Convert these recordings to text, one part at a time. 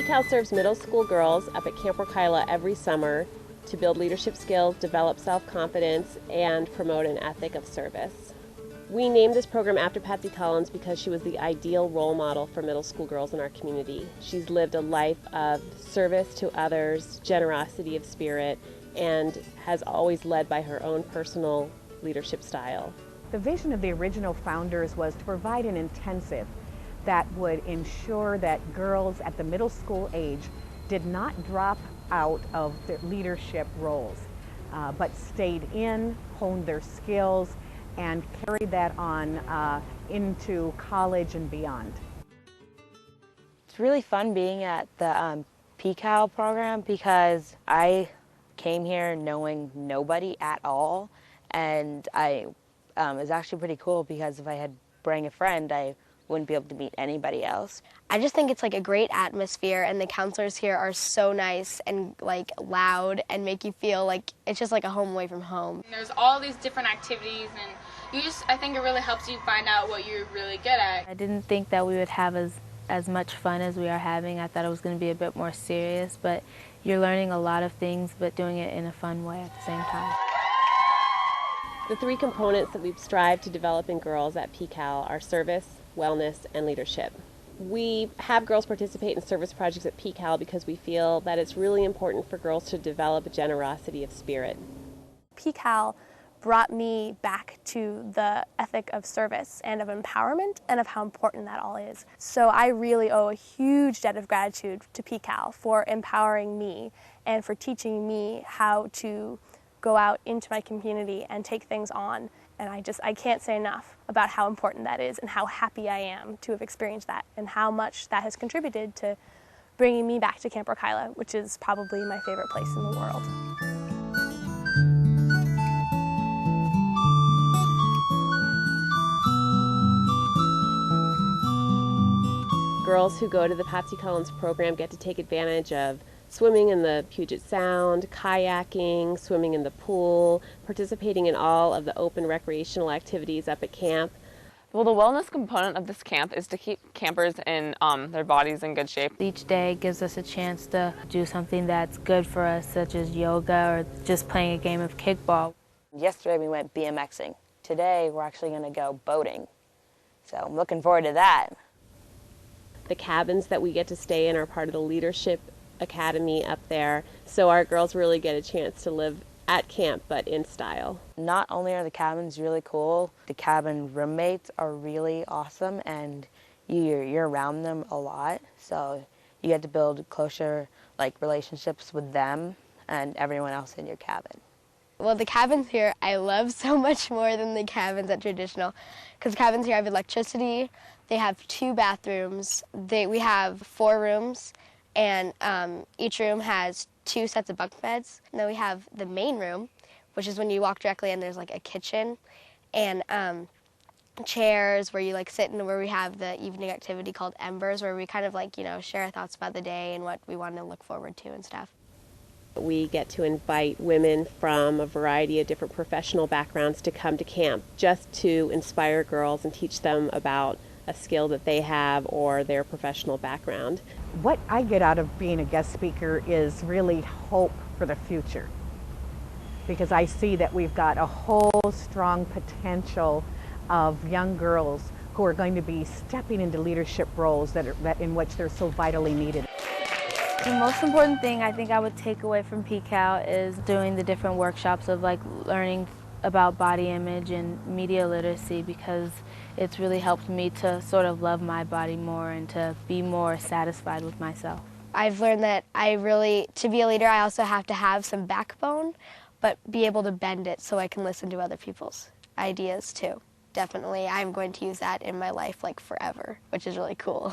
PCAL serves middle school girls up at Camp Rokyla every summer to build leadership skills, develop self-confidence, and promote an ethic of service. We named this program after Patsy Collins because she was the ideal role model for middle school girls in our community. She's lived a life of service to others, generosity of spirit, and has always led by her own personal leadership style. The vision of the original founders was to provide an intensive that would ensure that girls at the middle school age did not drop out of their leadership roles, but stayed in, honed their skills, and carried that on into college and beyond. It's really fun being at the PCAL program because I came here knowing nobody at all, and it was actually pretty cool because if I had bring a friend, I wouldn't be able to meet anybody else. I just think it's like a great atmosphere, and the counselors here are so nice and like loud and make you feel like it's just like a home away from home. There's all these different activities, and I think it really helps you find out what you're really good at. I didn't think that we would have as much fun as we are having. I thought it was going to be a bit more serious, but you're learning a lot of things, but doing it in a fun way at the same time. The three components that we've strived to develop in girls at PCAL are service, wellness, and leadership. We have girls participate in service projects at PCAL because we feel that it's really important for girls to develop a generosity of spirit. PCAL brought me back to the ethic of service and of empowerment and of how important that all is. So I really owe a huge debt of gratitude to PCAL for empowering me and for teaching me how to go out into my community and take things on. And I can't say enough about how important that is and how happy I am to have experienced that and how much that has contributed to bringing me back to Camp Rokyla, which is probably my favorite place in the world. Girls who go to the Patsy Collins program get to take advantage of swimming in the Puget Sound, kayaking, swimming in the pool, participating in all of the open recreational activities up at camp. Well, the wellness component of this camp is to keep campers in their bodies in good shape. Each day gives us a chance to do something that's good for us, such as yoga or just playing a game of kickball. Yesterday we went BMXing. Today we're actually going to go boating. So I'm looking forward to that. The cabins that we get to stay in are part of the leadership academy up there, so our girls really get a chance to live at camp but in style. Not only are the cabins really cool, the cabin roommates are really awesome, and you're around them a lot, so you get to build closer relationships with them and everyone else in your cabin. Well, the cabins here I love so much more than the cabins at traditional, because cabins here have electricity, they have 2 bathrooms, we have 4 rooms, and each room has 2 sets of bunk beds. And then we have the main room, which is when you walk directly in, there's like a kitchen and chairs where you sit in, where we have the evening activity called Embers, where we kind of share our thoughts about the day and what we want to look forward to and stuff. We get to invite women from a variety of different professional backgrounds to come to camp just to inspire girls and teach them about a skill that they have or their professional background. What I get out of being a guest speaker is really hope for the future, because I see that we've got a whole strong potential of young girls who are going to be stepping into leadership roles that in which they're so vitally needed. The most important thing I think I would take away from PCAL is doing the different workshops of learning about body image and media literacy, because it's really helped me to sort of love my body more and to be more satisfied with myself. I've learned that to be a leader, I also have to have some backbone, but be able to bend it so I can listen to other people's ideas too. Definitely, I'm going to use that in my life forever, which is really cool.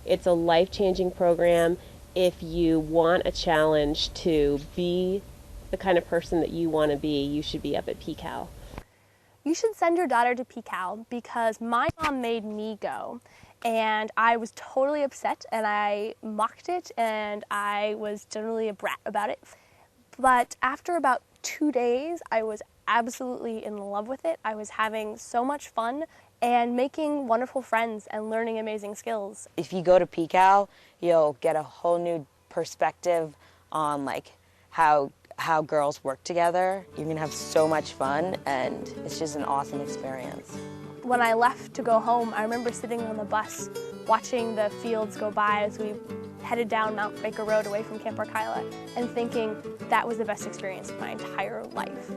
It's a life-changing program. If you want a challenge to be the kind of person that you want to be, you should be up at PCAL. You should send your daughter to PCAL because my mom made me go, and I was totally upset and I mocked it and I was generally a brat about it. But after about 2 days, I was absolutely in love with it. I was having so much fun and making wonderful friends and learning amazing skills. If you go to PCAL, you'll get a whole new perspective on like how girls work together. You're gonna have so much fun, and it's just an awesome experience. When I left to go home, I remember sitting on the bus watching the fields go by as we headed down Mount Baker Road away from Camp Arkyla and thinking that was the best experience of my entire life.